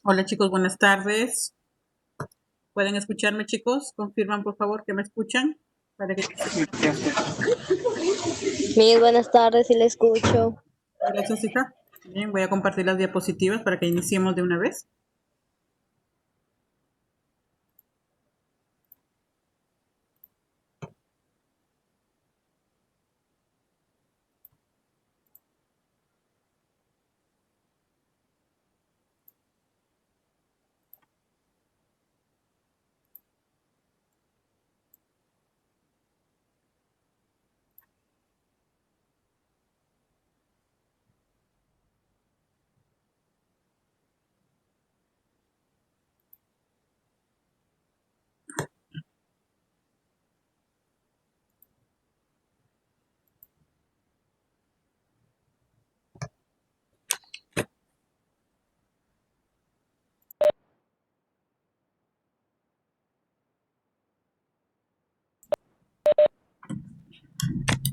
Hola chicos, buenas tardes. ¿Pueden escucharme chicos? Confirman por favor que me escuchan para que Mis buenas tardes, si le escucho. Gracias, hija. Bien, voy a compartir las diapositivas para que iniciemos de una vez.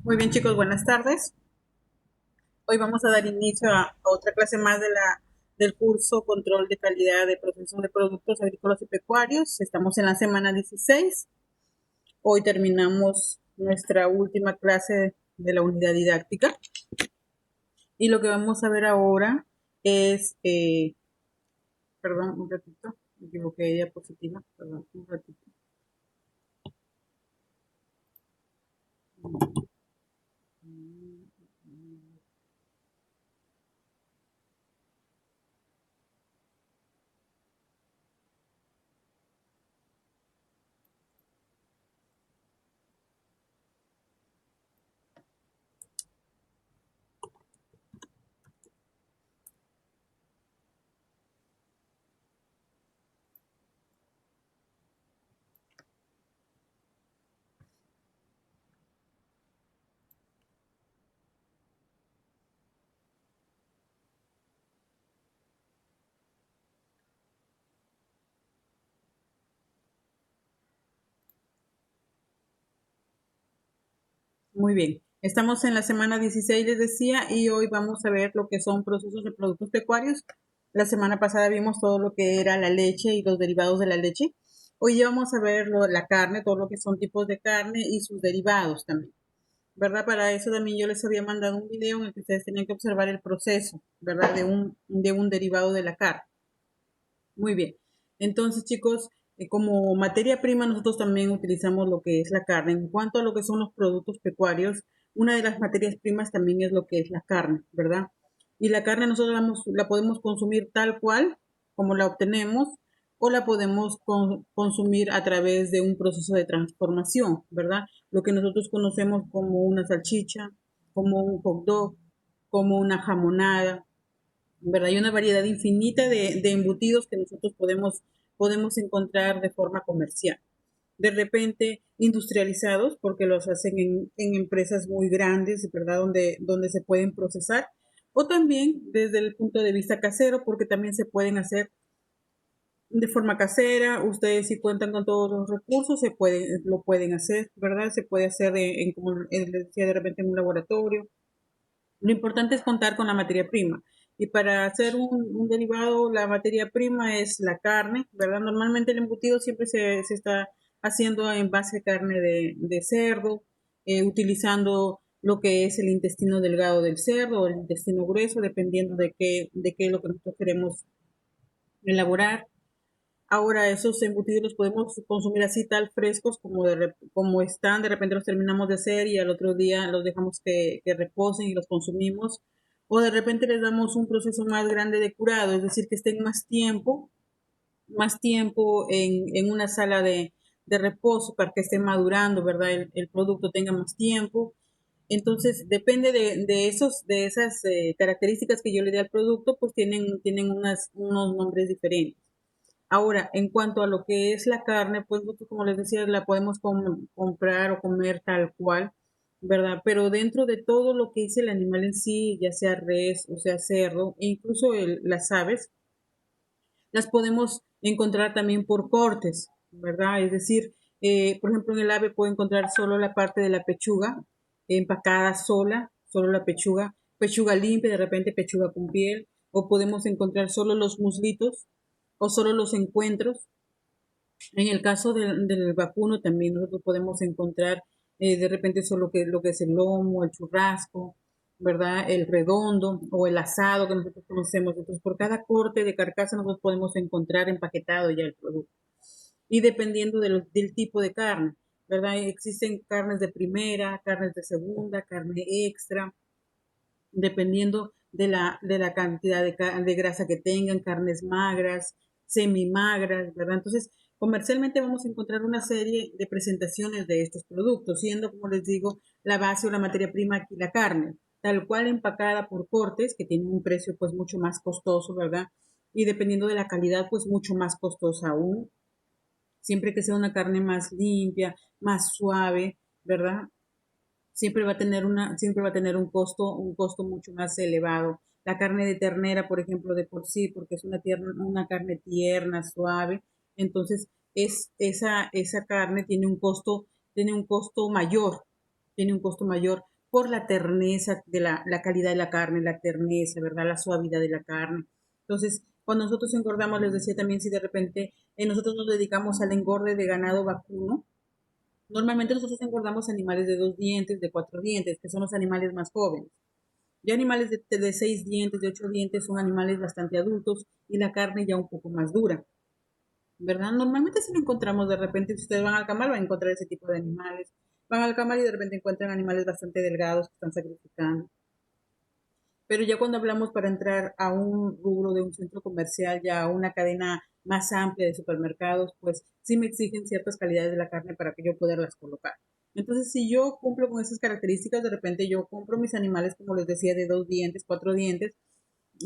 Muy bien chicos, buenas tardes. Hoy vamos a dar inicio a otra clase más del curso Control de Calidad de Procesos de Productos Agrícolas y Pecuarios. Estamos en la semana 16. Hoy terminamos nuestra última clase de la unidad didáctica. Y lo que vamos a ver ahora es, perdón, un ratito, me equivoqué de diapositiva, perdón, un ratito. Muy bien, estamos en la semana 16, les decía, y hoy vamos a ver lo que son procesos de productos pecuarios. La semana pasada vimos todo lo que era la leche y los derivados de la leche. Hoy ya vamos a ver la carne, todo lo que son tipos de carne y sus derivados también, ¿verdad? Para eso también yo les había mandado un video en el que ustedes tenían que observar el proceso, ¿verdad? De un derivado de la carne. Muy bien. Entonces, chicos, como materia prima nosotros también utilizamos lo que es la carne. En cuanto a lo que son los productos pecuarios, una de las materias primas también es lo que es la carne, ¿verdad? Y la carne nosotros la podemos consumir tal cual como la obtenemos o la podemos consumir a través de un proceso de transformación, ¿verdad? Lo que nosotros conocemos como una salchicha, como un hot dog, como una jamonada, ¿verdad? Hay una variedad infinita de embutidos que nosotros podemos encontrar de forma comercial. De repente industrializados, porque los hacen en empresas muy grandes, ¿verdad? Donde se pueden procesar. O también desde el punto de vista casero, porque también se pueden hacer de forma casera. Ustedes si cuentan con todos los recursos, lo pueden hacer, ¿verdad? Se puede hacer como les decía, de repente en un laboratorio. Lo importante es contar con la materia prima. Y para hacer un derivado, la materia prima es la carne, ¿verdad? Normalmente el embutido siempre se está haciendo en base a carne de cerdo, utilizando lo que es el intestino delgado del cerdo o el intestino grueso, dependiendo de qué es lo que nosotros queremos elaborar. Ahora esos embutidos los podemos consumir así tal frescos como están, de repente los terminamos de hacer y al otro día los dejamos que reposen y los consumimos. O de repente les damos un proceso más grande de curado, es decir, que estén más tiempo en una sala de reposo para que esté madurando, ¿verdad? El producto tenga más tiempo. Entonces, depende de esas características que yo le dé al producto, pues tienen unos nombres diferentes. Ahora, en cuanto a lo que es la carne, pues nosotros, como les decía, la podemos comprar o comer tal cual, ¿verdad? Pero dentro de todo lo que es el animal en sí, ya sea res o sea cerdo, e incluso las aves, las podemos encontrar también por cortes, ¿verdad? Es decir, por ejemplo, en el ave puede encontrar solo la parte de la pechuga, empacada sola, solo la pechuga, pechuga limpia, de repente pechuga con piel, o podemos encontrar solo los muslitos o solo los encuentros. En el caso del vacuno también nosotros podemos encontrar de repente solo lo que es el lomo, el churrasco, ¿verdad? El redondo o el asado que nosotros conocemos. Entonces, por cada corte de carcasa nosotros podemos encontrar empaquetado ya el producto. Y dependiendo del tipo de carne, ¿verdad? Existen carnes de primera, carnes de segunda, carne extra, dependiendo de la cantidad de grasa que tengan, carnes magras, semimagras, ¿verdad? Entonces, comercialmente vamos a encontrar una serie de presentaciones de estos productos, siendo, como les digo, la base o la materia prima aquí la carne, tal cual empacada por cortes, que tienen un precio pues mucho más costoso, ¿verdad? Y dependiendo de la calidad, pues mucho más costosa aún, siempre que sea una carne más limpia, más suave, ¿verdad? Siempre va a tener un costo mucho más elevado. La carne de ternera, por ejemplo, de por sí, porque es una carne tierna, suave, entonces esa carne tiene un costo mayor, tiene un costo mayor por la terneza de la calidad de la carne, la terneza, ¿verdad? La suavidad de la carne. Entonces, cuando nosotros engordamos, les decía también, si de repente nosotros nos dedicamos al engorde de ganado vacuno, normalmente nosotros engordamos animales de 2 dientes, de 4 dientes, que son los animales más jóvenes. Ya animales de 6 dientes, de 8 dientes, son animales bastante adultos y la carne ya un poco más dura, ¿verdad? Normalmente si lo encontramos de repente, si ustedes van al camar, van a encontrar ese tipo de animales. Van al camar y de repente encuentran animales bastante delgados que están sacrificando. Pero ya cuando hablamos para entrar a un rubro de un centro comercial, ya a una cadena más amplia de supermercados, pues sí me exigen ciertas calidades de la carne para que yo poderlas colocar. Entonces, si yo cumplo con esas características, de repente yo compro mis animales, como les decía, de 2 dientes, 4 dientes,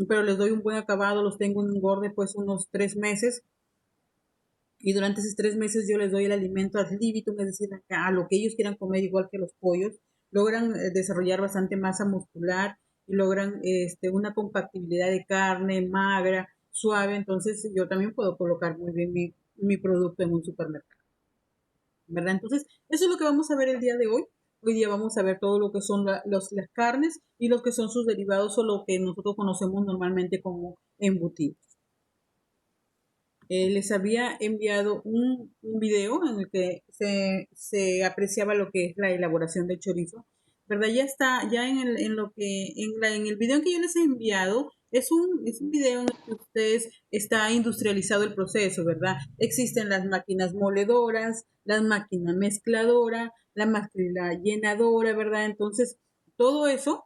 pero les doy un buen acabado, los tengo en engorde pues unos 3 meses, y durante esos 3 meses yo les doy el alimento ad libitum, es decir, a lo que ellos quieran comer, igual que los pollos, logran desarrollar bastante masa muscular y logran una compatibilidad de carne magra, suave, entonces yo también puedo colocar muy bien mi producto en un supermercado, ¿verdad? Entonces, eso es lo que vamos a ver el día de hoy. Hoy día vamos a ver todo lo que son las carnes y lo que son sus derivados o lo que nosotros conocemos normalmente como embutidos. Les había enviado un video en el que se apreciaba lo que es la elaboración del chorizo, ¿verdad? Ya está, ya en el video que yo les he enviado, es un video en el que ustedes está industrializado el proceso, ¿verdad? Existen las máquinas moledoras, la máquina mezcladora, la máquina llenadora, ¿verdad? Entonces, todo eso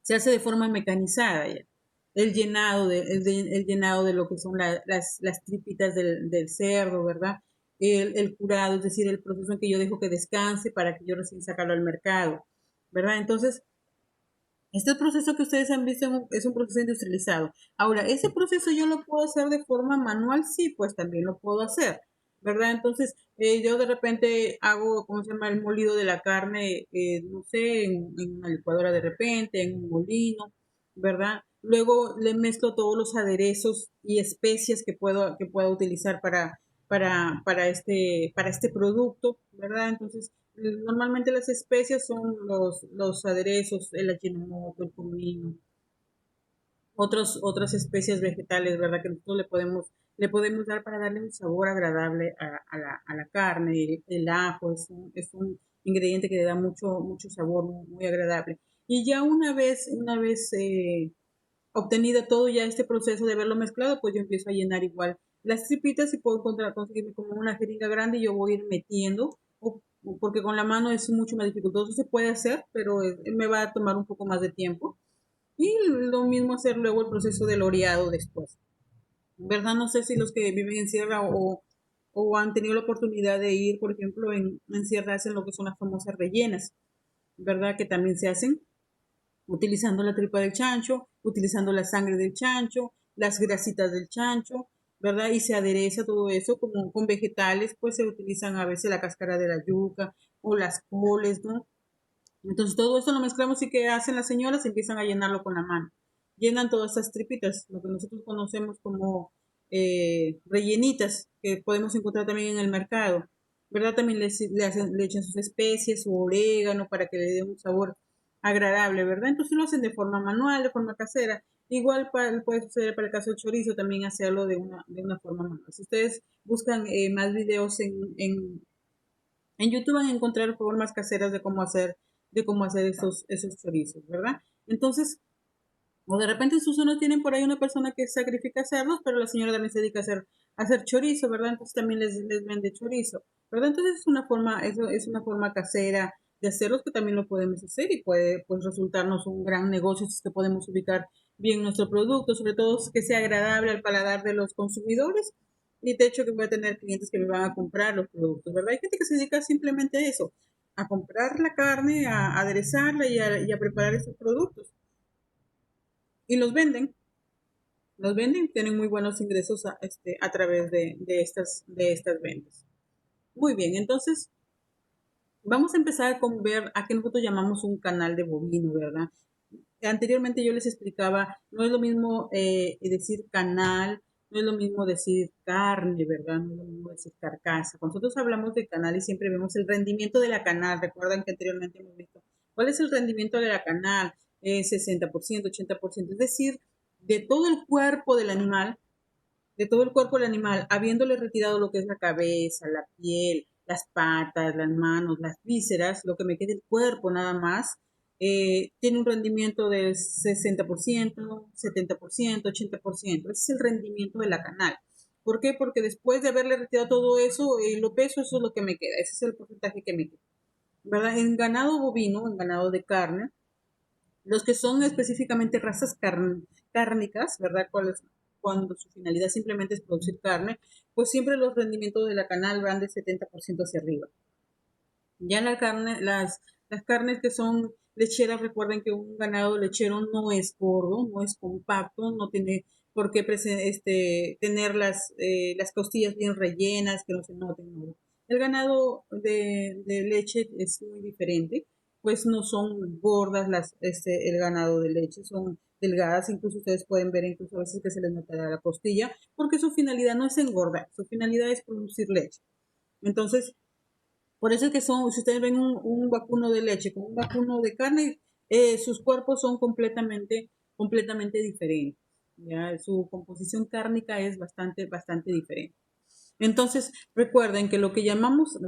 se hace de forma mecanizada ya. El llenado de lo que son las tripitas del cerdo, ¿verdad? El curado, es decir, el proceso en que yo dejo que descanse para que yo recién sacarlo al mercado, ¿verdad? Entonces, este proceso que ustedes han visto es un proceso industrializado. Ahora, ese proceso yo lo puedo hacer de forma manual, sí, pues también lo puedo hacer, ¿verdad? Entonces, yo de repente hago, ¿cómo se llama? El molido de la carne, no sé, en una licuadora de repente, en un molino, ¿verdad? Luego le mezclo todos los aderezos y especias que pueda utilizar para este producto, ¿verdad? Entonces, normalmente las especias son los aderezos, el ajinomoto, el comino, otras especies vegetales, ¿verdad? Que nosotros le podemos dar para darle un sabor agradable a la carne. El ajo es un ingrediente que le da mucho, mucho sabor, muy, muy agradable. Y ya una vez obtenido todo ya este proceso de haberlo mezclado, pues yo empiezo a llenar igual las tripitas y puedo conseguirme como una jeringa grande y yo voy a ir metiendo, porque con la mano es mucho más dificultoso, se puede hacer, pero me va a tomar un poco más de tiempo. Y lo mismo hacer luego el proceso del oreado después. ¿Verdad? No sé si los que viven en sierra o han tenido la oportunidad de ir, por ejemplo, en sierra hacen lo que son las famosas rellenas, ¿verdad? Que también se hacen utilizando la tripa del chancho, utilizando la sangre del chancho, las grasitas del chancho, ¿verdad? Y se adereza todo eso como con vegetales, pues se utilizan a veces la cáscara de la yuca o las coles, ¿no? Entonces todo esto lo mezclamos y ¿qué hacen las señoras? Empiezan a llenarlo con la mano. Llenan todas estas tripitas, lo que nosotros conocemos como rellenitas, que podemos encontrar también en el mercado, ¿verdad? También le echan sus especies, su orégano para que le dé un sabor agradable, ¿verdad? Entonces lo hacen de forma manual, de forma casera. Igual puede suceder para el caso del chorizo, también hacerlo de una forma manual. Si ustedes buscan más videos en YouTube van a encontrar formas caseras de cómo hacer esos chorizos, ¿verdad? Entonces, o de repente en su zona tienen por ahí una persona que sacrifica cerdos, pero la señora también se dedica a hacer chorizo, ¿verdad? Entonces también les vende chorizo, ¿verdad? Entonces es una forma casera de hacerlos que también lo podemos hacer y puede pues resultarnos un gran negocio si es que podemos ubicar bien nuestro producto, sobre todo que sea agradable al paladar de los consumidores y de hecho que voy a tener clientes que me van a comprar los productos, ¿verdad? Hay gente que se dedica simplemente a eso, a comprar la carne, a aderezarla y a preparar esos productos y los venden, tienen muy buenos ingresos a través de estas ventas. Muy bien, entonces vamos a empezar con ver a qué nosotros llamamos un canal de bovino, ¿verdad? Anteriormente yo les explicaba, no es lo mismo decir canal, no es lo mismo decir carne, ¿verdad? No es lo mismo decir carcasa. Cuando nosotros hablamos de canal y siempre vemos el rendimiento de la canal, recuerdan que anteriormente hemos visto, ¿cuál es el rendimiento de la canal? 60%, 80%, es decir, de todo el cuerpo del animal, de todo el cuerpo del animal, habiéndole retirado lo que es la cabeza, la piel, las patas, las manos, las vísceras, lo que me queda el cuerpo nada más, tiene un rendimiento del 60%, 70%, 80%. Ese es el rendimiento de la canal. ¿Por qué? Porque después de haberle retirado todo eso, lo peso, eso es lo que me queda. Ese es el porcentaje que me queda. ¿Verdad? En ganado bovino, en ganado de carne, los que son específicamente razas cárnicas, ¿verdad? Cuando su finalidad simplemente es producir carne, pues siempre los rendimientos de la canal van de 70% hacia arriba. Ya la carne, las carnes que son lecheras, recuerden que un ganado lechero no es gordo, no es compacto, no tiene por qué tener las costillas bien rellenas, que no se noten. No. El ganado de leche es muy diferente, pues no son gordas el ganado de leche, son delgadas, incluso ustedes pueden ver incluso a veces que se les notará la costilla, porque su finalidad no es engordar, su finalidad es producir leche. Entonces, por eso es que si ustedes ven un vacuno de leche con un vacuno de carne, sus cuerpos son completamente diferentes. ¿Ya? Su composición cárnica es bastante diferente. Entonces, recuerden que lo que llamamos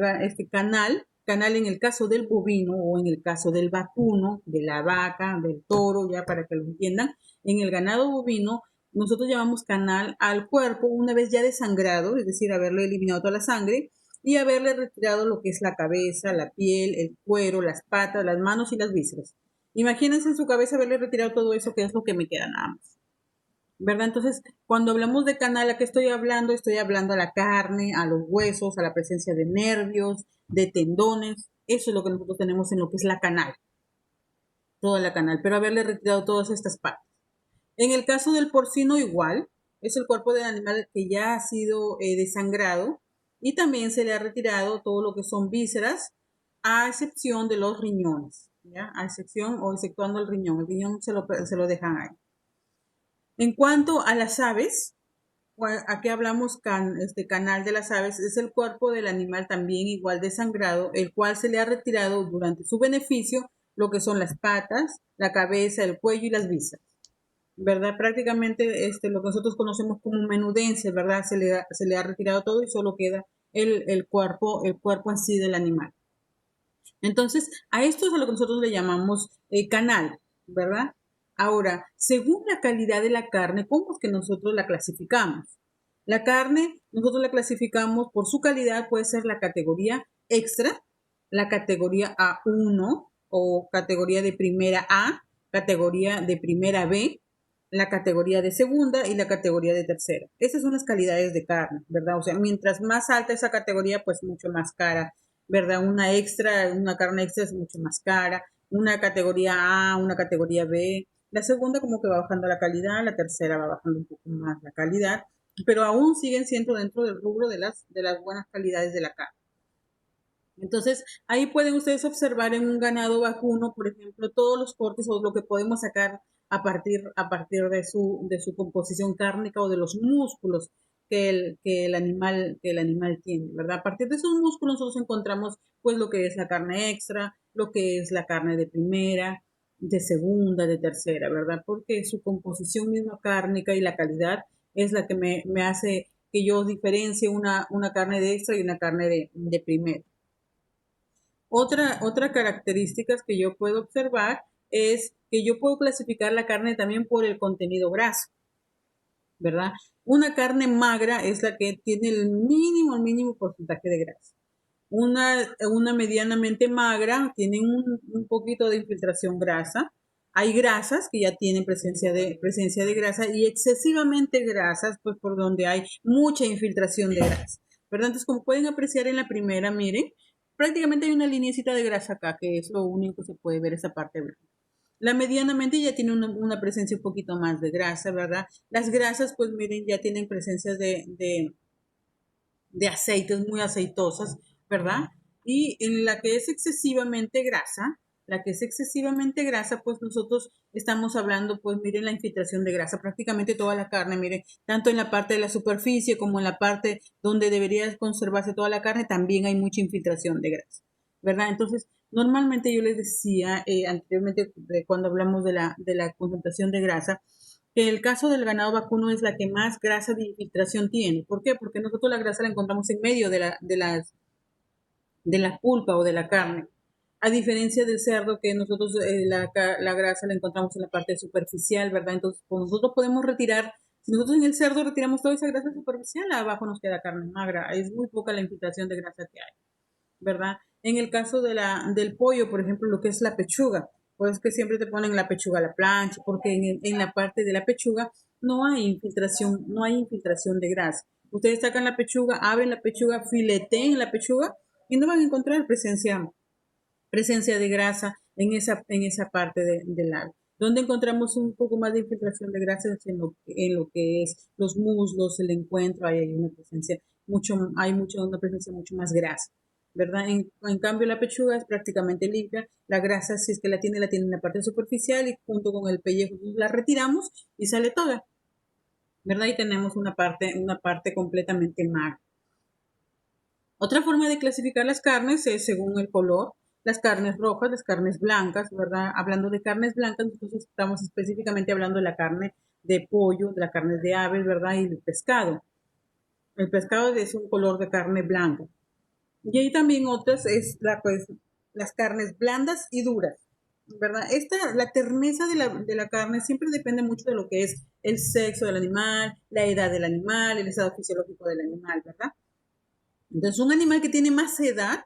canal en el caso del bovino o en el caso del vacuno, de la vaca, del toro, ya para que lo entiendan, en el ganado bovino, nosotros llamamos canal al cuerpo una vez ya desangrado, es decir, haberle eliminado toda la sangre y haberle retirado lo que es la cabeza, la piel, el cuero, las patas, las manos y las vísceras. Imagínense en su cabeza haberle retirado todo eso, que es lo que me queda nada más. ¿Verdad? Entonces, cuando hablamos de canal, ¿a qué estoy hablando? Estoy hablando a la carne, a los huesos, a la presencia de nervios, de tendones. Eso es lo que nosotros tenemos en lo que es la canal, toda la canal, pero haberle retirado todas estas partes. En el caso del porcino, igual, es el cuerpo del animal que ya ha sido desangrado y también se le ha retirado todo lo que son vísceras, a excepción de los riñones, ¿ya? A excepción o exceptuando el riñón se lo dejan ahí. En cuanto a las aves, aquí hablamos este canal de las aves, es el cuerpo del animal también igual desangrado, el cual se le ha retirado durante su beneficio lo que son las patas, la cabeza, el cuello y las vísceras. ¿Verdad? Prácticamente lo que nosotros conocemos como menudencia, ¿verdad? Se le ha retirado todo y solo queda el cuerpo en sí del animal. Entonces, a esto es a lo que nosotros le llamamos canal, ¿verdad? Ahora, según la calidad de la carne, ¿cómo es que nosotros la clasificamos? La carne, nosotros la clasificamos por su calidad, puede ser la categoría extra, la categoría A1 o categoría de primera A, categoría de primera B, la categoría de segunda y la categoría de tercera. Esas son las calidades de carne, ¿verdad? O sea, mientras más alta esa categoría, pues mucho más cara, ¿verdad? Una carne extra es mucho más cara, una categoría A, una categoría B. La segunda como que va bajando la calidad, la tercera va bajando un poco más la calidad, pero aún siguen siendo dentro del rubro de las buenas calidades de la carne. Entonces, ahí pueden ustedes observar en un ganado vacuno, por ejemplo, todos los cortes o lo que podemos sacar a partir de su composición cárnica o de los músculos que el animal tiene, ¿verdad? A partir de esos músculos nosotros encontramos pues lo que es la carne extra, lo que es la carne de primera, de segunda, de tercera, ¿verdad? Porque su composición misma cárnica y la calidad es la que me hace que yo diferencie una carne de extra y una carne de primera. Otra característica que yo puedo observar es que yo puedo clasificar la carne también por el contenido graso, ¿verdad? Una carne magra es la que tiene el mínimo porcentaje de grasa. Una medianamente magra tiene un poquito de infiltración grasa. Hay grasas que ya tienen presencia de grasa y excesivamente grasas, pues por donde hay mucha infiltración de grasa, ¿verdad? Entonces, como pueden apreciar en la primera, miren, prácticamente hay una linecita de grasa acá, que es lo único que se puede ver esa parte blanca. La medianamente ya tiene una presencia un poquito más de grasa, ¿verdad? Las grasas, pues miren, ya tienen presencia de aceites muy aceitosas, ¿verdad? Y en la que es excesivamente grasa, pues nosotros estamos hablando, pues miren la infiltración de grasa, prácticamente toda la carne, miren, tanto en la parte de la superficie como en la parte donde debería conservarse toda la carne, también hay mucha infiltración de grasa, ¿verdad? Entonces, normalmente yo les decía anteriormente, cuando hablamos de la concentración de grasa, que el caso del ganado vacuno es la que más grasa de infiltración tiene. ¿Por qué? Porque nosotros la grasa la encontramos en medio de la pulpa o de la carne. A diferencia del cerdo, que nosotros la grasa la encontramos en la parte superficial, ¿verdad? Entonces, pues nosotros podemos retirar, si nosotros en el cerdo retiramos toda esa grasa superficial, abajo nos queda carne magra. Es muy poca la infiltración de grasa que hay, ¿verdad? En el caso del pollo, por ejemplo, lo que es la pechuga, pues que siempre te ponen la pechuga a la plancha, porque en la parte de la pechuga no hay infiltración de grasa. Ustedes sacan la pechuga, abren la pechuga, fileteen la pechuga y no van a encontrar presencia de grasa en esa parte del lado. Donde encontramos un poco más de infiltración de grasa es en lo que es los muslos, el encuentro, ahí hay una presencia mucho más grasa, ¿verdad? En cambio, la pechuga es prácticamente limpia. La grasa, si es que la tiene en la parte superficial y junto con el pellejo la retiramos y sale toda, ¿verdad? Y tenemos una parte completamente magra. Otra forma de clasificar las carnes es según el color, las carnes rojas, las carnes blancas, ¿verdad? Hablando de carnes blancas, nosotros estamos específicamente hablando de la carne de pollo, de la carne de aves, ¿verdad? Y del pescado. El pescado es un color de carne blanca. Y hay también otras, pues, las carnes blandas y duras, ¿verdad? La terneza de la carne siempre depende mucho de lo que es el sexo del animal, la edad del animal, el estado fisiológico del animal, ¿verdad? Entonces, un animal que tiene más edad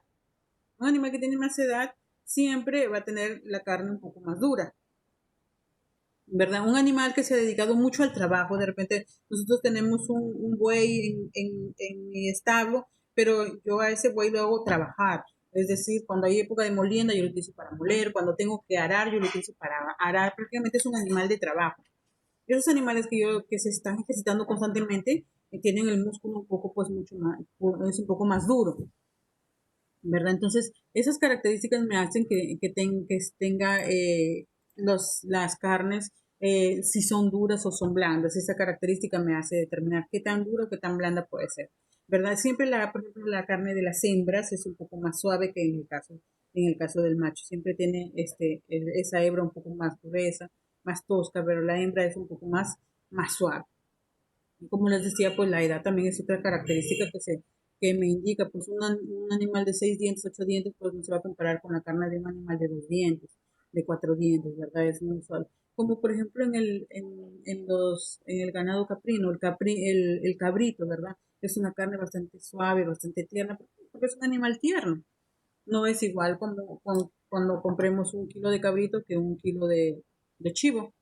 siempre va a tener la carne un poco más dura, ¿verdad? Un animal que se ha dedicado mucho al trabajo, de repente nosotros tenemos un buey en mi establo, pero yo a ese buey lo hago trabajar. Es decir, cuando hay época de molienda, yo lo utilizo para moler, cuando tengo que arar, yo lo utilizo para arar, prácticamente es un animal de trabajo. Esos animales que se están ejercitando constantemente tienen el músculo un poco, pues, mucho más, es un poco más duro, ¿verdad? Entonces, esas características me hacen que tenga las carnes, si son duras o son blandas. Esa característica me hace determinar qué tan dura o qué tan blanda puede ser, ¿verdad? Siempre, por ejemplo, la carne de las hembras es un poco más suave que en el caso del macho. Siempre tiene esa hebra un poco más gruesa, más tosca, pero la hembra es un poco más suave. Y como les decía, pues la edad también es otra característica que me indica, pues un animal de 6 dientes, 8 dientes, pues no se va a comparar con la carne de un animal de 2 dientes, de 4 dientes, ¿verdad? Es muy usual. Como por ejemplo en el ganado caprino, el cabrito, ¿verdad? Es una carne bastante suave, bastante tierna, porque es un animal tierno. No es igual como cuando compremos un kilo de cabrito que un kilo de chivo,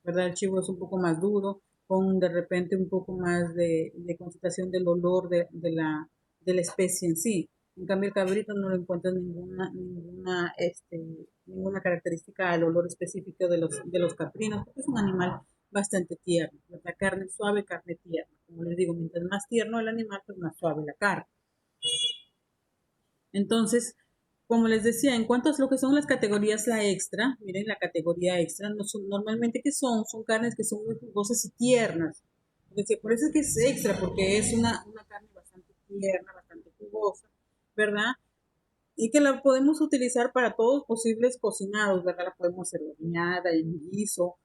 ¿verdad? El chivo es un poco más duro, con de repente un poco más de concentración del olor de la especie en sí. En cambio, el cabrito no le encuentras ninguna característica al olor específico de los caprinos, porque es un animal bastante tierno, ¿verdad? Carne suave, carne tierna. Como les digo, mientras más tierno el animal, pues más suave la carne. Entonces, como les decía, en cuanto a lo que son las categorías, la extra, miren la categoría extra, no son, normalmente son carnes que son muy jugosas y tiernas. Por eso es que es extra, porque es una carne bastante tierna, bastante jugosa, ¿verdad? y que la podemos utilizar para todos posibles cocinados, ¿verdad? La podemos hacer horneada, en guiso,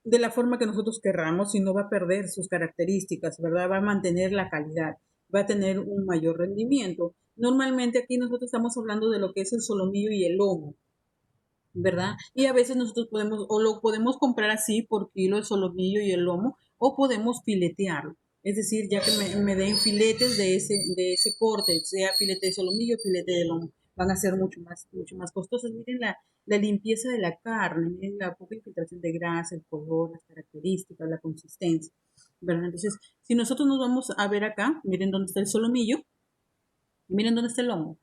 de la forma que nosotros querramos y no va a perder sus características, ¿verdad? Va a mantener la calidad, va a tener un mayor rendimiento. Normalmente aquí nosotros estamos hablando de lo que es el solomillo y el lomo, ¿verdad? Y a veces nosotros podemos, o lo podemos comprar así por kilo el solomillo y el lomo, o podemos filetearlo. Es decir, ya que me den filetes de ese corte, sea filete de solomillo o filete de lomo, van a ser mucho más costosos. Miren la limpieza de la carne, miren la poca infiltración de grasa, el color, las características, la consistencia, ¿verdad? Entonces, si nosotros nos vamos a ver acá, miren dónde está el solomillo, y miren dónde está el lomo,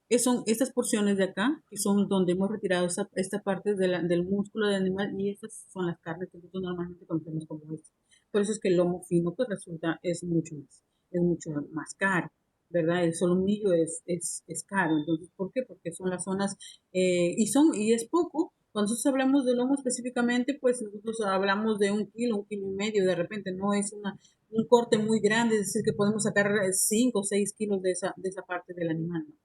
que son estas porciones de acá, que son donde hemos retirado esta parte del músculo del animal, y estas son las carnes que nosotros normalmente conocemos como esto. Por eso es que el lomo fino pues resulta, es mucho más caro, ¿verdad? El solomillo es caro. Entonces, ¿por qué? Porque son las zonas, y es poco. Cuando nosotros hablamos de lomo específicamente, pues nosotros hablamos de un kilo y medio, de repente no es un corte muy grande, es decir, que podemos sacar 5 o 6 kilos de esa parte del animal, ¿no?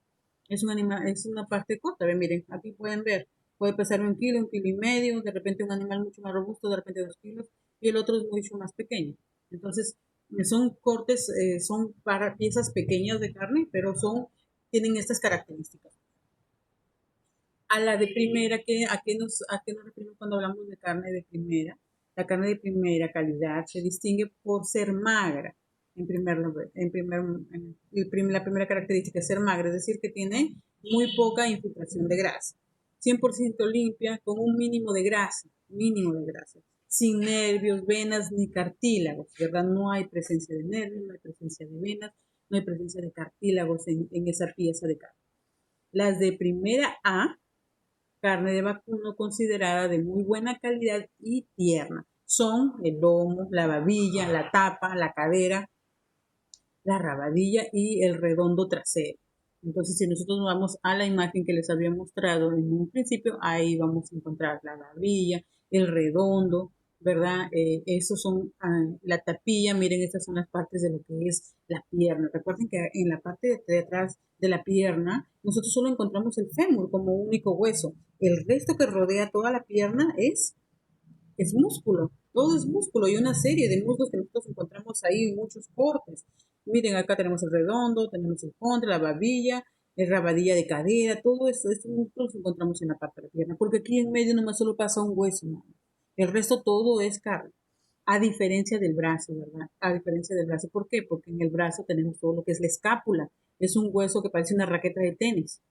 Es un animal, es una parte corta. Ven, miren, aquí pueden ver, puede pesar un kilo y medio, de repente un animal mucho más robusto, de repente 2 kilos, y el otro es mucho más pequeño. Entonces, son cortes, son para piezas pequeñas de carne, pero tienen estas características. A la de primera, ¿a qué nos referimos cuando hablamos de carne de primera? La carne de primera calidad se distingue por ser magra, en primer lugar. La primera característica es ser magra, es decir, que tiene muy poca infiltración de grasa. 100% limpia, con un mínimo de grasa, sin nervios, venas ni cartílagos, ¿verdad? No hay presencia de nervios, no hay presencia de venas, no hay presencia de cartílagos en esa pieza de carne. Las de primera A, carne de vacuno considerada de muy buena calidad y tierna. Son el lomo, la babilla, la tapa, la cadera, la rabadilla y el redondo trasero. Entonces, si nosotros vamos a la imagen que les había mostrado en un principio, ahí vamos a encontrar la babilla, el redondo, ¿verdad? Esos son la tapilla. Miren, estas son las partes de lo que es la pierna. Recuerden que en la parte de atrás de la pierna, nosotros solo encontramos el fémur como único hueso. El resto que rodea toda la pierna es músculo, todo es músculo y una serie de músculos que nosotros encontramos ahí en muchos cortes. Miren, acá tenemos el redondo, tenemos el contra, la babilla, el rabadilla de cadera, todo esto, estos músculos los encontramos en la parte de la pierna, porque aquí en medio nomás solo pasa un hueso, ¿no? El resto todo es carne, a diferencia del brazo, ¿verdad? A diferencia del brazo, ¿por qué? Porque en el brazo tenemos todo lo que es la escápula, es un hueso que parece una raqueta de tenis,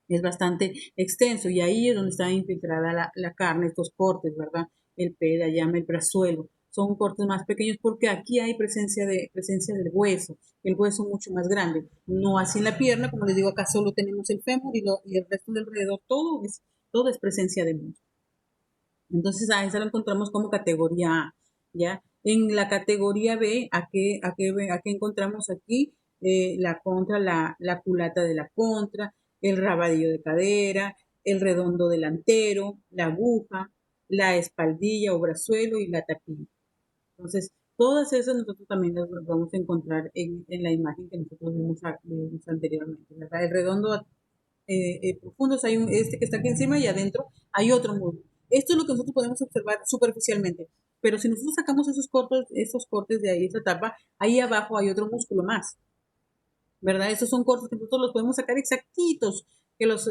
es bastante extenso y ahí es donde está infiltrada la carne, estos cortes, ¿verdad? El peda, llama, el brazuelo. Son cortes más pequeños porque aquí hay presencia del hueso, el hueso mucho más grande. No así en la pierna, como les digo, acá solo tenemos el fémur y el resto del alrededor, todo es presencia de músculo. Entonces a esa la encontramos como categoría A, ¿ya? En la categoría B, ¿a qué encontramos aquí? La culata de la contra, el rabadillo de cadera, el redondo delantero, la aguja, la espaldilla o brazuelo y la tapilla. Entonces, todas esas nosotros también las vamos a encontrar en la imagen que nosotros vimos anteriormente, ¿verdad? El redondo profundos, este que está aquí encima y adentro hay otro muslo. Esto es lo que nosotros podemos observar superficialmente, pero si nosotros sacamos esos cortes de ahí, esa tapa, ahí abajo hay otro músculo más, ¿verdad? Esos son cortes que nosotros los podemos sacar exactitos, que los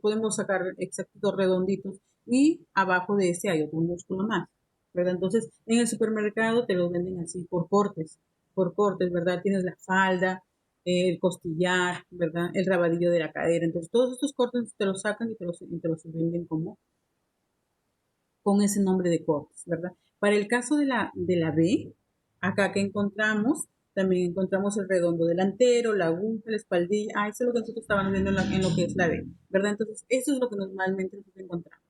podemos sacar exactitos, redonditos, y abajo de este hay otro músculo más, ¿verdad? Entonces, en el supermercado te los venden así por cortes, ¿verdad? Tienes la falda, el costillar, ¿verdad? El rabadillo de la cadera. Entonces, todos estos cortes te los sacan y te los venden con ese nombre de cortes, ¿verdad? Para el caso de la B, acá que encontramos, también encontramos el redondo delantero, la aguja, la espaldilla. Eso es lo que nosotros estábamos viendo en lo que es la B, ¿verdad? Entonces, eso es lo que normalmente nosotros encontramos.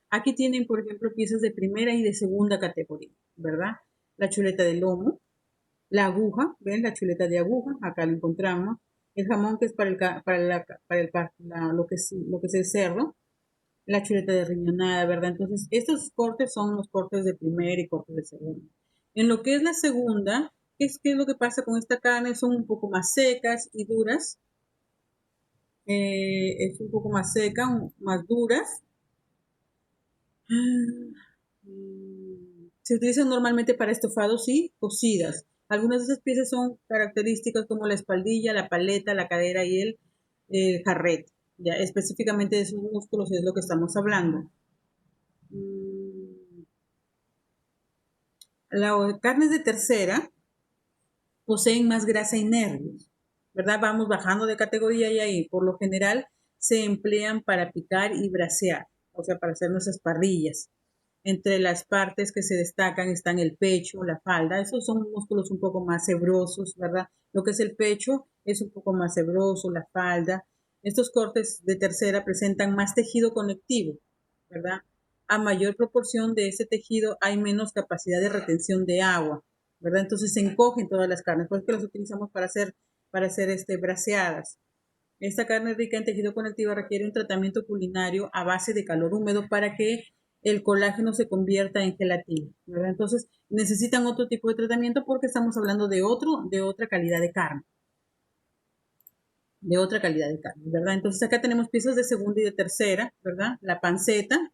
Aquí tienen, por ejemplo, piezas de primera y de segunda categoría, ¿verdad? La chuleta de lomo, la aguja, ¿ven? La chuleta de aguja, acá la encontramos. El jamón que es lo que es el cerdo, la chuleta de riñonada, ¿verdad? Entonces, estos cortes son los cortes de primera y cortes de segunda. En lo que es la segunda, ¿qué es lo que pasa con esta carne? Son un poco más secas y duras, es un poco más seca, más duras. Se utilizan normalmente para estofados y cocidas. Algunas de esas piezas son características como la espaldilla, la paleta, la cadera y el jarrete. Ya específicamente de esos músculos es lo que estamos hablando. Las carnes de tercera poseen más grasa y nervios, ¿verdad? Vamos bajando de categoría y ahí, por lo general, se emplean para picar y brasear, o sea, para hacer nuestras parrillas. Entre las partes que se destacan están el pecho, la falda, esos son músculos un poco más hebrosos, ¿verdad? Lo que es el pecho es un poco más hebroso, la falda. Estos cortes de tercera presentan más tejido conectivo, ¿verdad? A mayor proporción de ese tejido hay menos capacidad de retención de agua, ¿verdad? Entonces se encogen todas las carnes, por eso que las utilizamos para hacer braseadas. Esta carne rica en tejido conectivo requiere un tratamiento culinario a base de calor húmedo para que el colágeno se convierta en gelatina, ¿verdad? Entonces necesitan otro tipo de tratamiento porque estamos hablando de otra calidad de carne, ¿verdad? Entonces acá tenemos piezas de segunda y de tercera, ¿verdad? La panceta,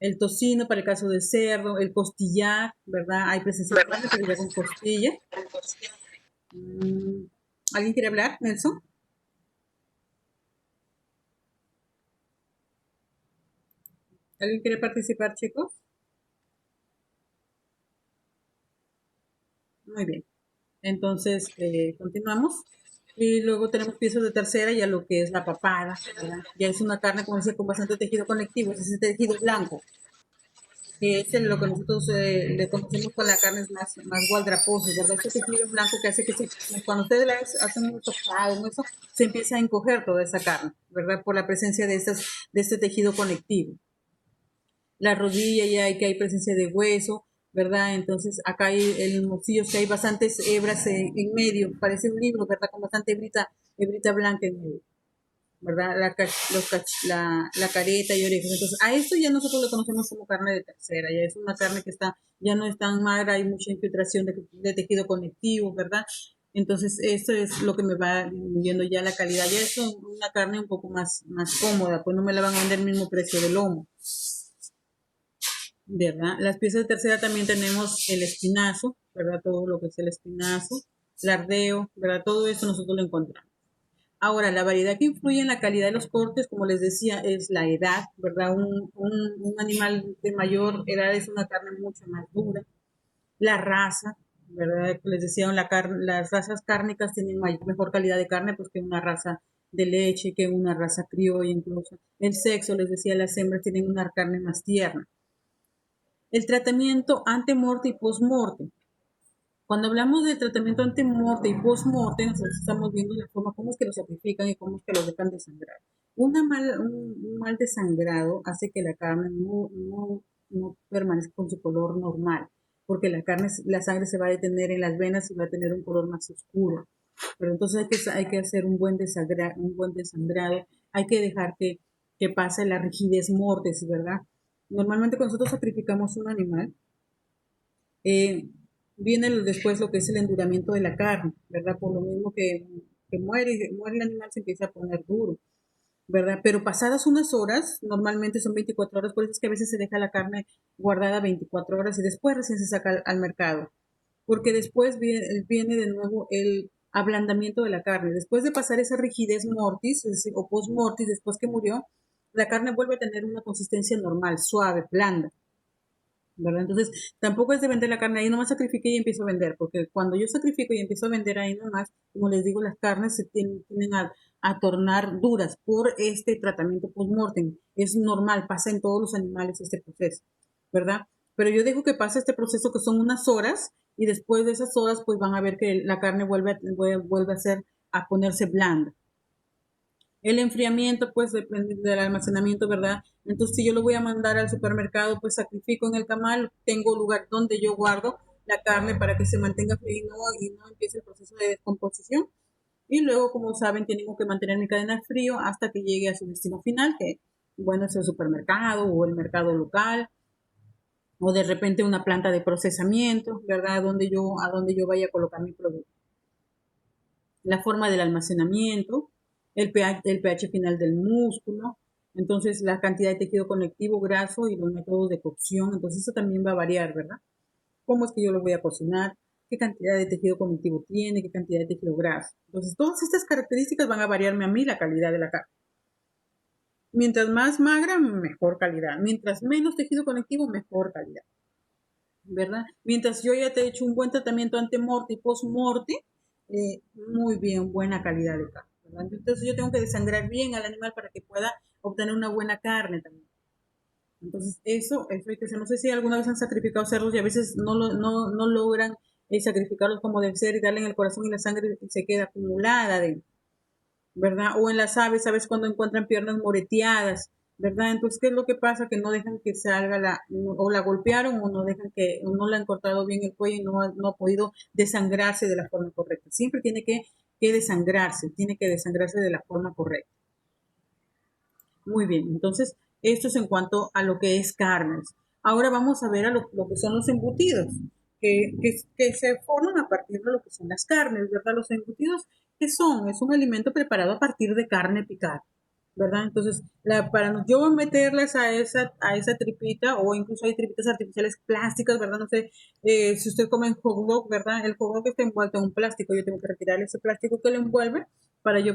el tocino para el caso del cerdo, el costillar, ¿verdad? Hay presencia de carne que lleva con costilla. ¿Alguien quiere hablar, Nelson? ¿Alguien quiere participar, chicos? Muy bien. Entonces, continuamos. Y luego tenemos piezas de tercera, ya lo que es la papada, ¿verdad? Ya es una carne, como decía, con bastante tejido conectivo, es ese tejido blanco, que es lo que nosotros le conocemos con la carne más gualdraposo, ¿verdad? Ese tejido blanco que hace cuando ustedes hacen un tostado, eso, se empieza a encoger toda esa carne, ¿verdad? Por la presencia de este tejido conectivo. La rodilla ya hay presencia de hueso, ¿verdad? Entonces acá hay el morcillo, que hay bastantes hebras en medio, parece un libro, ¿verdad? Con bastante hebrita blanca en medio, ¿verdad? La careta y orejas. Entonces a esto ya nosotros lo conocemos como carne de tercera, ya es una carne que ya no es tan magra, hay mucha infiltración de tejido conectivo, ¿verdad? Entonces, esto es lo que me va disminuyendo ya la calidad. Ya es una carne un poco más cómoda, pues no me la van a vender al mismo precio del lomo. ¿Verdad? Las piezas de tercera también tenemos el espinazo, ¿verdad? Todo lo que es el espinazo, lardeo, ¿verdad? Todo eso nosotros lo encontramos. Ahora, la variedad que influye en la calidad de los cortes, como les decía, es la edad, ¿verdad? Un animal de mayor edad es una carne mucho más dura. La raza, ¿verdad? Les decía, las razas cárnicas tienen mejor calidad de carne pues, que una raza de leche, que una raza criolla incluso. El sexo, les decía, las hembras tienen una carne más tierna. El tratamiento ante-morte y post-morte. Cuando hablamos de tratamiento ante-morte y post-morte, nosotros estamos viendo la forma cómo es que lo sacrifican y cómo es que lo dejan desangrar. Un mal desangrado hace que la carne no permanezca con su color normal, porque la sangre se va a detener en las venas y va a tener un color más oscuro. Pero entonces hay que hacer un buen desangrado, hay que dejar que pase la rigidez mortis, ¿verdad? Normalmente cuando nosotros sacrificamos un animal, eh, viene después lo que es el enduramiento de la carne, ¿verdad? Por lo mismo que muere el animal, se empieza a poner duro, ¿verdad? Pero pasadas unas horas, normalmente son 24 horas, por eso es que a veces se deja la carne guardada 24 horas y después recién se saca al mercado, porque después viene de nuevo el ablandamiento de la carne. Después de pasar esa rigidez mortis, es decir, o post mortis, después que murió, la carne vuelve a tener una consistencia normal, suave, blanda. ¿Verdad? Entonces, tampoco es de vender la carne ahí nomás sacrifique y empiezo a vender, porque cuando yo sacrifico y empiezo a vender ahí nomás, como les digo, las carnes se tienden a tornar duras por este tratamiento post-mortem. Es normal, pasa en todos los animales este proceso, ¿verdad? Pero yo dejo que pase este proceso que son unas horas y después de esas horas pues van a ver que la carne vuelve a ponerse blanda. El enfriamiento, pues, depende del almacenamiento, ¿verdad? Entonces, si yo lo voy a mandar al supermercado, pues sacrifico en el camal, tengo lugar donde yo guardo la carne para que se mantenga frío y no empiece el proceso de descomposición. Y luego, como saben, tengo que mantener mi cadena de frío hasta que llegue a su destino final, que, bueno, es el supermercado o el mercado local, o de repente una planta de procesamiento, ¿verdad? A donde yo vaya a colocar mi producto. La forma del almacenamiento, el pH final del músculo, entonces la cantidad de tejido conectivo graso y los métodos de cocción, entonces eso también va a variar, ¿verdad? ¿Cómo es que yo lo voy a cocinar? ¿Qué cantidad de tejido conectivo tiene? ¿Qué cantidad de tejido graso? Entonces todas estas características van a variarme a mí la calidad de la carne. Mientras más magra, mejor calidad. Mientras menos tejido conectivo, mejor calidad, ¿verdad? Mientras yo ya te he hecho un buen tratamiento ante-morte y post-morte, muy bien, buena calidad de carne, ¿verdad? Entonces yo tengo que desangrar bien al animal para que pueda obtener una buena carne también. Entonces eso hay que hacer. No sé si alguna vez han sacrificado cerdos y a veces no logran sacrificarlos como debe ser y darle en el corazón y la sangre se queda acumulada dentro, ¿verdad? O en las aves, ¿sabes? Cuando encuentran piernas moreteadas, ¿verdad? Entonces, ¿qué es lo que pasa? Que no dejan que salga o la golpearon o no dejan o no le han cortado bien el cuello y no ha podido desangrarse de la forma correcta. Siempre tiene que desangrarse, tiene que desangrarse de la forma correcta. Muy bien, entonces, esto es en cuanto a lo que es carnes. Ahora vamos a ver a lo que son los embutidos, que se forman a partir de lo que son las carnes, ¿verdad? Los embutidos, ¿qué son? Es un alimento preparado a partir de carne picada, ¿verdad? Entonces, para yo meterlas a esa tripita, o incluso hay tripitas artificiales plásticas, ¿verdad? No sé, si usted come hot dog, ¿verdad? El hot dog está envuelto en un plástico, yo tengo que retirar ese plástico que lo envuelve para yo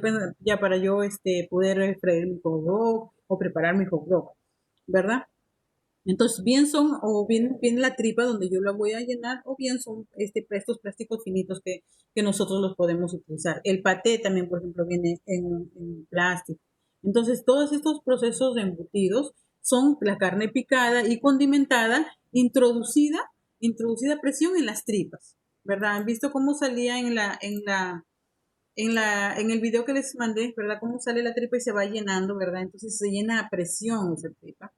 poder freír mi hot dog o preparar mi hot dog, ¿verdad? Entonces, bien la tripa donde yo la voy a llenar, o bien son estos plásticos finitos que nosotros los podemos utilizar. El paté también, por ejemplo, viene en plástico. Entonces, todos estos procesos de embutidos son la carne picada y condimentada, introducida a presión en las tripas, ¿verdad? ¿Han visto cómo salía en el video que les mandé, ¿verdad? Cómo sale la tripa y se va llenando, ¿verdad? Entonces se llena a presión esa tripa,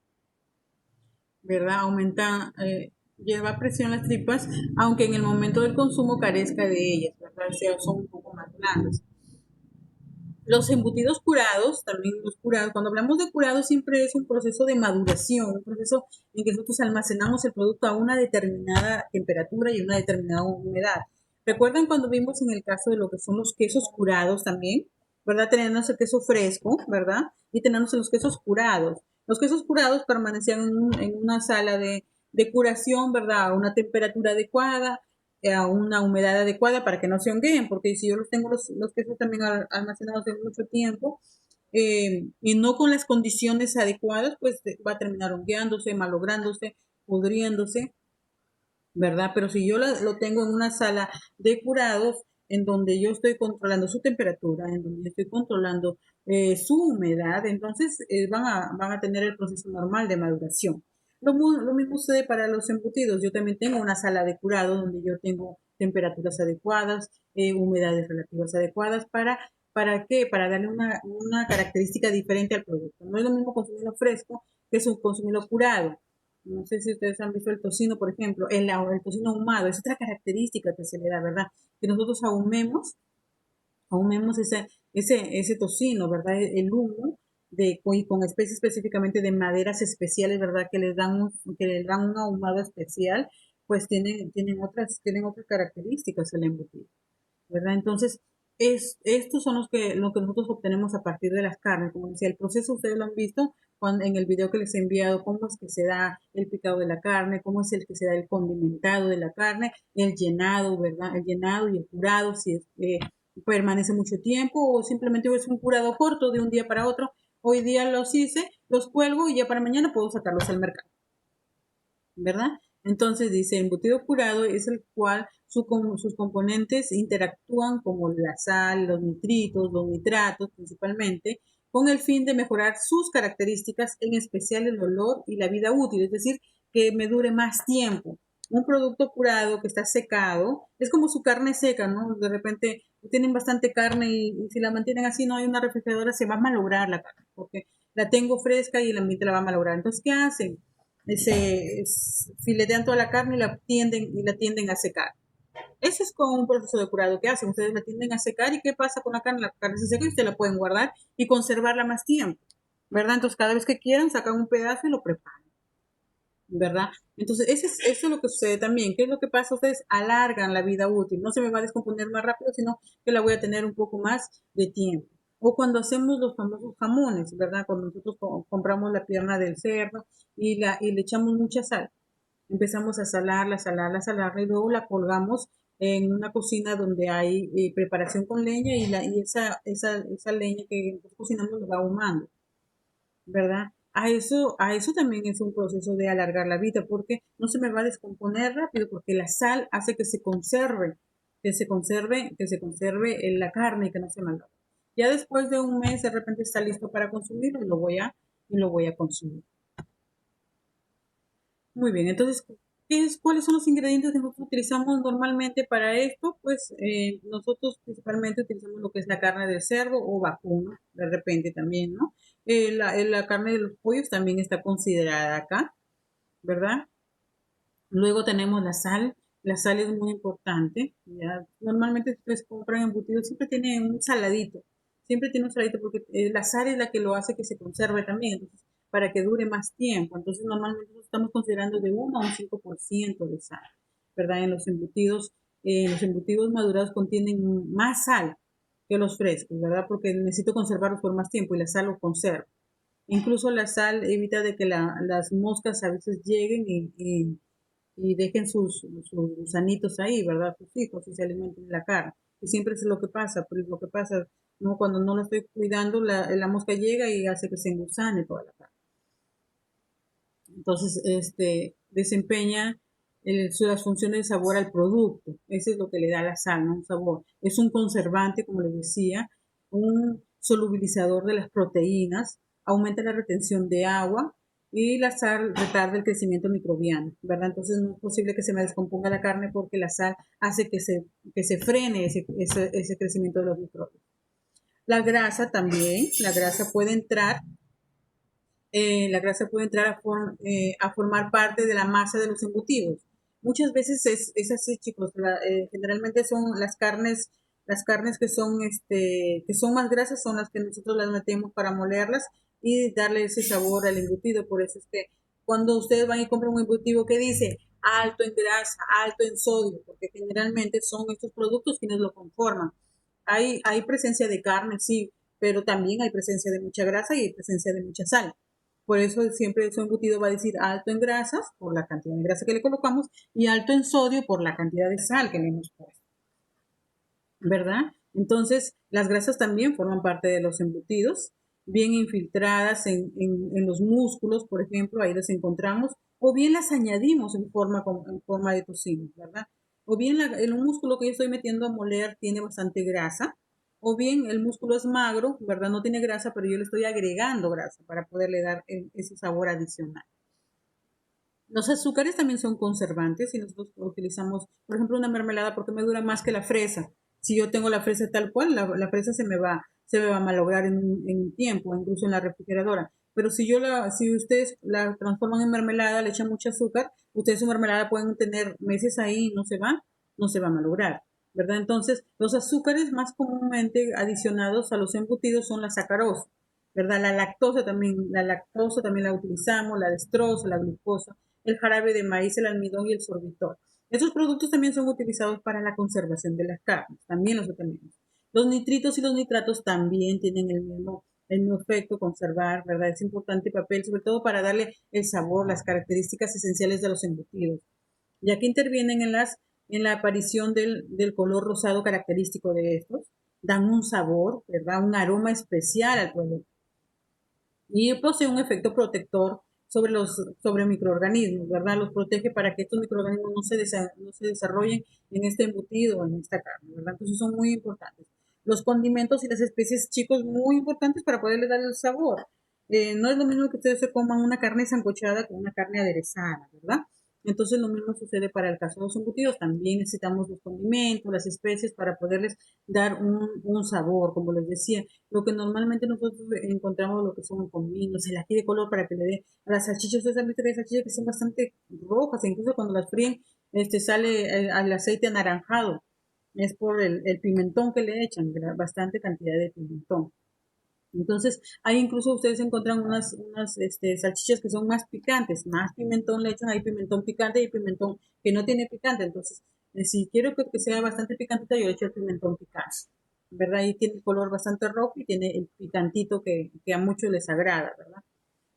¿verdad? Lleva a presión las tripas, aunque en el momento del consumo carezca de ellas, ¿verdad? O sea, son un poco más blandas. Los embutidos curados, también los curados, cuando hablamos de curado siempre es un proceso de maduración, un proceso en que nosotros almacenamos el producto a una determinada temperatura y una determinada humedad. ¿Recuerdan cuando vimos en el caso de lo que son los quesos curados también? ¿Verdad? Tenemos el queso fresco, ¿verdad? Y tenemos los quesos curados. Los quesos curados permanecían en una sala de curación, ¿verdad? A una temperatura adecuada, a una humedad adecuada para que no se hongueen, porque si yo los tengo los quesos también almacenados en mucho tiempo y no con las condiciones adecuadas, pues va a terminar hongueándose, malográndose, pudriéndose, ¿verdad? Pero si yo lo tengo en una sala de curados, en donde yo estoy controlando su temperatura, en donde yo estoy controlando su humedad, entonces van a tener el proceso normal de maduración. Lo mismo sucede para los embutidos. Yo también tengo una sala de curado donde yo tengo temperaturas adecuadas, humedades relativas adecuadas. ¿Para qué? Para darle una característica diferente al producto. No es lo mismo consumirlo fresco que consumirlo curado. No sé si ustedes han visto el tocino, por ejemplo, el tocino ahumado, es otra característica que se le da, ¿verdad? Que nosotros ahumemos ese tocino, ¿verdad? El humo y con especies específicamente de maderas especiales, ¿verdad? Que les dan un ahumado especial, pues tienen otras características el embutido, ¿verdad? Entonces, estos son lo que nosotros obtenemos a partir de las carnes. Como decía, el proceso ustedes lo han visto en el video que les he enviado, cómo es que se da el picado de la carne, cómo es el que se da el condimentado de la carne, el llenado, ¿verdad? El llenado y el curado, si es, permanece mucho tiempo o simplemente es un curado corto de un día para otro. Hoy día los hice, los cuelgo y ya para mañana puedo sacarlos al mercado, ¿verdad? Entonces dice, embutido curado es el cual sus componentes interactúan como la sal, los nitritos, los nitratos principalmente, con el fin de mejorar sus características, en especial el olor y la vida útil, es decir, que me dure más tiempo. Un producto curado que está secado es como su carne seca, ¿no? De repente tienen bastante carne y si la mantienen así, no hay una refrigeradora, se va a malograr la carne, porque la tengo fresca y el ambiente la va a malograr. Entonces, ¿qué hacen? Se filetean toda la carne y la tienden a secar. Ese es como un proceso de curado que hacen. Ustedes la tienden a secar y ¿qué pasa con la carne? La carne se seca y ustedes la pueden guardar y conservarla más tiempo, ¿verdad? Entonces cada vez que quieran sacan un pedazo y lo preparan, ¿verdad? Entonces eso es lo que sucede también. ¿Qué es lo que pasa? Ustedes alargan la vida útil. No se me va a descomponer más rápido, sino que la voy a tener un poco más de tiempo. O cuando hacemos los famosos jamones, ¿verdad? Cuando nosotros compramos la pierna del cerdo y le echamos mucha sal. Empezamos a salarla, salarla, salarla y luego la colgamos en una cocina donde hay preparación con leña y esa leña que cocinamos lo va ahumando, ¿verdad? A eso también es un proceso de alargar la vida porque no se me va a descomponer rápido porque la sal hace que se conserve la carne y que no se malogre. Ya después de un mes de repente está listo para consumirlo y lo voy a consumir. Muy bien, entonces, ¿cuáles son los ingredientes que nosotros utilizamos normalmente para esto? Pues nosotros principalmente utilizamos lo que es la carne del cerdo o vacuno, de repente también, ¿no? La carne de los pollos también está considerada acá, ¿verdad? Luego tenemos la sal. La sal es muy importante. ¿Ya? Normalmente si ustedes compran embutidos, siempre tiene un saladito porque la sal es la que lo hace que se conserve también, entonces, para que dure más tiempo. Entonces, normalmente estamos considerando de 1 a un 5% de sal, ¿verdad? En los embutidos madurados contienen más sal que los frescos, ¿verdad? Porque necesito conservarlos por más tiempo y la sal lo conserva. Incluso la sal evita de que las moscas a veces lleguen y dejen sus gusanitos ahí, ¿verdad? Sus hijos y se alimenten de la carne. Y siempre es lo que pasa, pero lo que pasa, ¿no? Cuando no la estoy cuidando, la mosca llega y hace que se engusane toda la carne. Entonces, desempeña las funciones de sabor al producto. Eso es lo que le da la sal, ¿no? Un sabor. Es un conservante, como les decía, un solubilizador de las proteínas, aumenta la retención de agua y la sal retarda el crecimiento microbiano, ¿verdad? Entonces no es posible que se me descomponga la carne porque la sal hace que se frene ese crecimiento de los microbios. La grasa puede entrar a formar parte de la masa de los embutidos. Muchas veces es así, chicos. Generalmente son las carnes que son más grasas son las que nosotros las metemos para molerlas y darle ese sabor al embutido. Por eso es que cuando ustedes van y compran un embutido que dice alto en grasa, alto en sodio, porque generalmente son estos productos quienes lo conforman. Hay presencia de carne, sí, pero también hay presencia de mucha grasa y hay presencia de mucha sal. Por eso siempre su embutido va a decir alto en grasas por la cantidad de grasa que le colocamos y alto en sodio por la cantidad de sal que le hemos puesto, ¿verdad? Entonces, las grasas también forman parte de los embutidos, bien infiltradas en los músculos, por ejemplo, ahí las encontramos, o bien las añadimos en forma de tocino, ¿verdad? O bien el músculo que yo estoy metiendo a moler tiene bastante grasa, o bien el músculo es magro, ¿verdad? No tiene grasa, pero yo le estoy agregando grasa para poderle dar ese sabor adicional. Los azúcares también son conservantes y nosotros utilizamos, por ejemplo, una mermelada porque me dura más que la fresa. Si yo tengo la fresa tal cual, la fresa se me va a malograr en un tiempo, incluso en la refrigeradora. Pero si ustedes la transforman en mermelada, le echan mucho azúcar, ustedes su mermelada pueden tener meses ahí y no se va a malograr, ¿verdad? Entonces, los azúcares más comúnmente adicionados a los embutidos son la sacarosa, ¿verdad? La lactosa también la utilizamos, la destroza, la glucosa, el jarabe de maíz, el almidón y el sorbitol. Estos productos también son utilizados para la conservación de las carnes, también los tenemos. Los nitritos y los nitratos también tienen el mismo efecto, conservar, ¿verdad? Es importante papel, sobre todo para darle el sabor, las características esenciales de los embutidos, ya que intervienen en la aparición del color rosado característico de estos, dan un sabor, ¿verdad? Un aroma especial al producto y posee un efecto protector sobre microorganismos, ¿verdad? Los protege para que estos microorganismos no se desarrollen en este embutido o en esta carne, ¿verdad? Entonces son muy importantes. Los condimentos y las especies, chicos, muy importantes para poderle dar el sabor. No es lo mismo que ustedes se coman una carne sancochada con una carne aderezada, ¿verdad? Entonces lo mismo sucede para el caso de los embutidos. También necesitamos los condimentos, las especies para poderles dar un sabor, como les decía. Lo que normalmente nosotros encontramos, lo que son cominos, el ají de color para que le dé a las salchichas. Ustedes han visto que hay salchichas que son bastante rojas, e incluso cuando las fríen, sale el aceite anaranjado. Es por el pimentón que le echan, bastante cantidad de pimentón. Entonces, ahí incluso ustedes encuentran unas salchichas que son más picantes, más pimentón le echan, hay pimentón picante y pimentón que no tiene picante. Entonces, si quiero que sea bastante picante, yo le echo el pimentón picante, ¿verdad? Y tiene el color bastante rojo y tiene el picantito que a muchos les agrada, ¿verdad?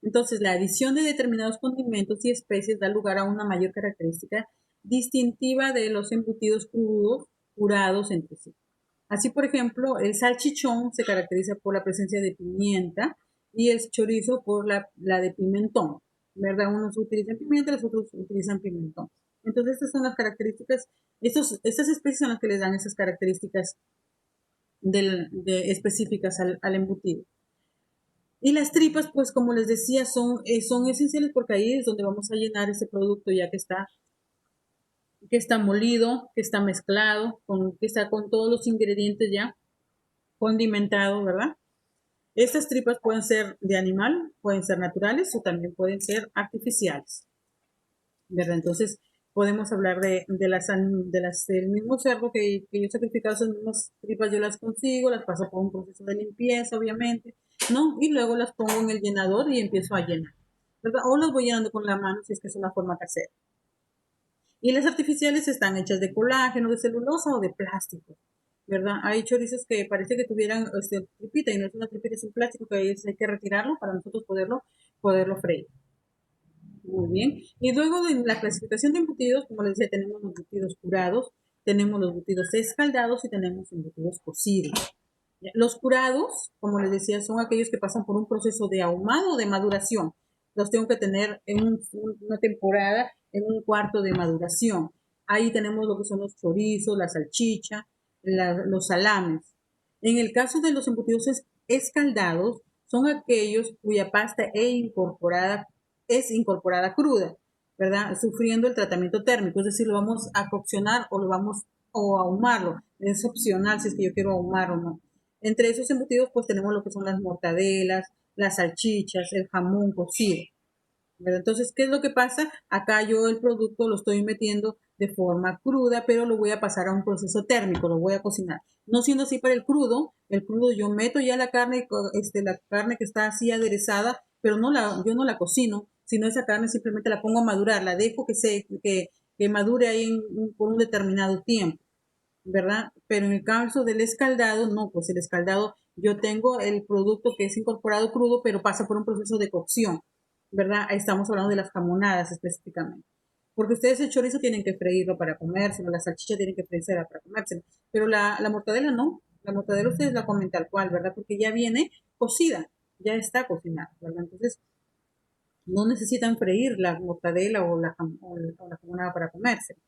Entonces, la adición de determinados condimentos y especies da lugar a una mayor característica distintiva de los embutidos crudos, curados entre sí. Así, por ejemplo, el salchichón se caracteriza por la presencia de pimienta y el chorizo por la de pimentón, ¿verdad? Unos utilizan pimienta, los otros utilizan pimentón. Entonces, estas son las características, estas especies son las que le dan esas características específicas al embutido. Y las tripas, pues como les decía, son esenciales porque ahí es donde vamos a llenar ese producto ya que está molido, que está mezclado, que está con todos los ingredientes ya condimentados, ¿verdad? Estas tripas pueden ser de animal, pueden ser naturales o también pueden ser artificiales, ¿verdad? Entonces podemos hablar del mismo cerdo que yo he sacrificado, esas mismas tripas yo las consigo, las paso por un proceso de limpieza, obviamente, ¿no? Y luego las pongo en el llenador y empiezo a llenar, ¿verdad? O las voy llenando con la mano si es que es una forma casera. Y las artificiales están hechas de colágeno, de celulosa o de plástico, ¿verdad? Hay chorizos que parece que tuvieran tripita y no es una tripita, es un plástico que hay que retirarlo para nosotros poderlo freír. Muy bien. Y luego de la clasificación de embutidos, como les decía, tenemos los embutidos curados, tenemos los embutidos escaldados y tenemos embutidos cocidos. Los curados, como les decía, son aquellos que pasan por un proceso de ahumado o de maduración. Los tengo que tener en una temporada, en un cuarto de maduración. Ahí tenemos lo que son los chorizos, la salchicha, los salames. En el caso de los embutidos escaldados, son aquellos cuya pasta es incorporada cruda, ¿verdad? Sufriendo el tratamiento térmico, es decir, lo vamos a coccionar o lo vamos o ahumarlo. Es opcional si es que yo quiero ahumar o no. Entre esos embutidos, pues tenemos lo que son las mortadelas, las salchichas, el jamón cocido, ¿verdad? Entonces, ¿qué es lo que pasa? Acá yo el producto lo estoy metiendo de forma cruda, pero lo voy a pasar a un proceso térmico, lo voy a cocinar. No siendo así para el crudo yo meto ya la carne que está así aderezada, pero yo no la cocino, sino esa carne simplemente la pongo a madurar, la dejo que madure ahí por un determinado tiempo, ¿verdad? Pero en el caso del escaldado, no, pues el escaldado, yo tengo el producto que es incorporado crudo, pero pasa por un proceso de cocción, ¿verdad? Ahí estamos hablando de las jamonadas específicamente. Porque ustedes el chorizo tienen que freírlo para comérselo, la salchicha tienen que freírsela para comérselo, pero la mortadela no. La mortadela ustedes la comen tal cual, ¿verdad? Porque ya viene cocida, ya está cocinada, ¿verdad? Entonces, no necesitan freír la mortadela o la jamonada para comérsela.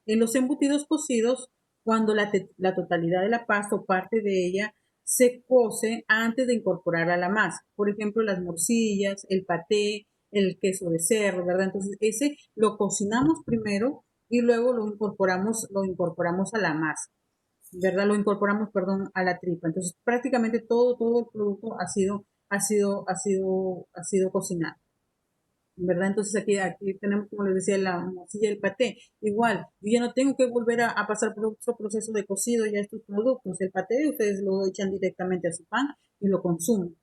En los embutidos cocidos, cuando la totalidad de la pasta o parte de ella se cose antes de incorporar a la masa. Por ejemplo, las morcillas, el paté, el queso de cerdo, ¿verdad? Entonces, ese lo cocinamos primero y luego lo incorporamos a la masa, ¿verdad? Lo incorporamos, perdón, a la tripa. Entonces, prácticamente todo el producto ha sido cocinado, ¿verdad? Entonces aquí tenemos, como les decía, la morcilla y el paté. Igual, yo ya no tengo que volver a pasar por otro proceso de cocido ya estos productos. El paté ustedes lo echan directamente a su pan y lo consumen,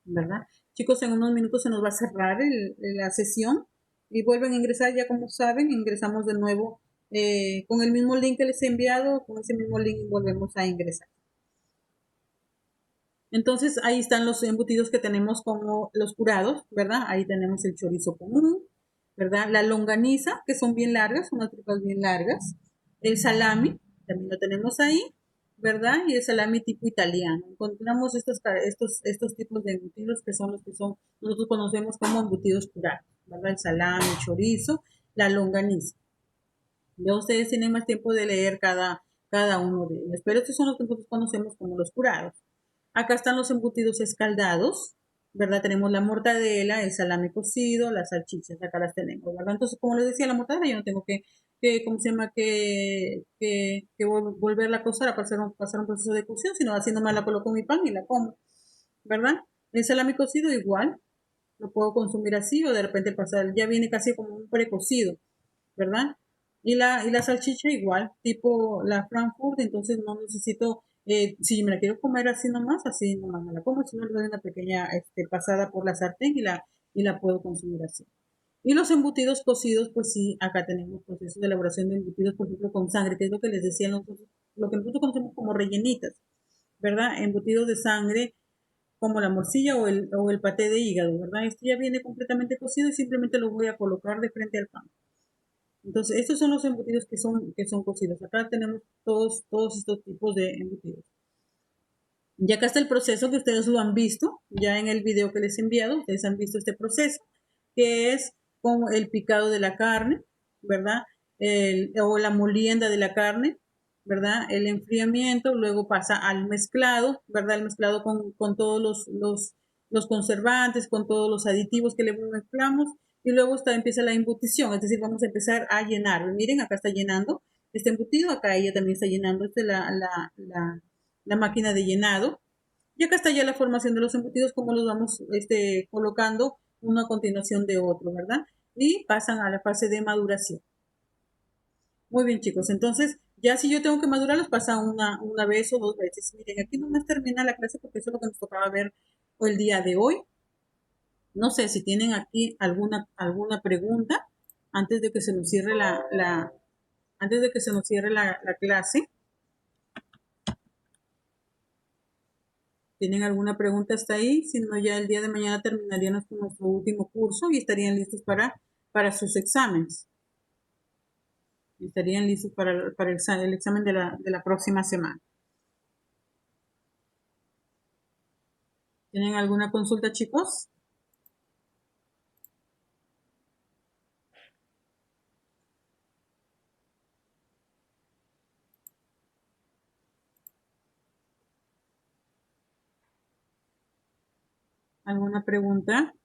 ¿verdad? Chicos, en unos minutos se nos va a cerrar la sesión y vuelven a ingresar, ya como saben, ingresamos de nuevo con el mismo link que les he enviado, con ese mismo link volvemos a ingresar. Entonces ahí están los embutidos que tenemos como los curados, ¿verdad? Ahí tenemos el chorizo común, ¿verdad? La longaniza, que son bien largas, son unas tripas bien largas. El salami, también lo tenemos ahí, ¿verdad? Y el salami tipo italiano. Encontramos estos tipos de embutidos que son nosotros conocemos como embutidos curados, ¿verdad? El salami, el chorizo, la longaniza. Ya ustedes tienen más tiempo de leer cada uno de ellos, pero estos son los que nosotros conocemos como los curados. Acá están los embutidos escaldados, ¿verdad? Tenemos la mortadela, el salami cocido, las salchichas, acá las tenemos, ¿verdad? Entonces, como les decía, la mortadela yo no tengo ¿cómo se llama? Que volverla a cocer, a pasar un proceso de cocción, sino así nomás la coloco en mi pan y la como, ¿verdad? El salami cocido igual, lo puedo consumir así o de repente pasar, ya viene casi como un precocido, ¿verdad? Y la salchicha igual, tipo la Frankfurt, entonces no necesito, si me la quiero comer así nomás me la como, si no le doy una pequeña pasada por la sartén y la puedo consumir así. Y los embutidos cocidos, pues sí, acá tenemos procesos de elaboración de embutidos, por ejemplo, con sangre, que es lo que les decía nosotros, lo que nosotros conocemos como rellenitas, ¿verdad? Embutidos de sangre, como la morcilla o el paté de hígado, ¿verdad? Esto ya viene completamente cocido y simplemente lo voy a colocar de frente al pan. Entonces, estos son los embutidos que son cocidos. Acá tenemos todos estos tipos de embutidos. Ya acá está el proceso que ustedes lo han visto, ya en el video que les he enviado, ustedes han visto este proceso, que es con el picado de la carne, ¿verdad? O la molienda de la carne, ¿verdad? El enfriamiento, luego pasa al mezclado, ¿verdad? El mezclado con todos los conservantes, con todos los aditivos que le mezclamos, y luego empieza la embutición, es decir, vamos a empezar a llenar. Miren, acá está llenando este embutido, acá ella también está llenando la máquina de llenado. Y acá está ya la formación de los embutidos, como los vamos colocando uno a continuación de otro, ¿verdad? Y pasan a la fase de maduración. Muy bien, chicos. Entonces, ya si yo tengo que madurarlos, pasa una vez o dos veces. Miren, aquí nomás termina la clase porque eso es lo que nos tocaba ver el día de hoy. No sé si tienen aquí alguna pregunta antes de que se nos cierre antes de que se nos cierre la clase. ¿Tienen alguna pregunta hasta ahí? Si no, ya el día de mañana terminaríamos con nuestro último curso y estarían listos para sus exámenes. Estarían listos para el examen de la próxima semana. ¿Tienen alguna consulta, chicos? ¿Alguna pregunta?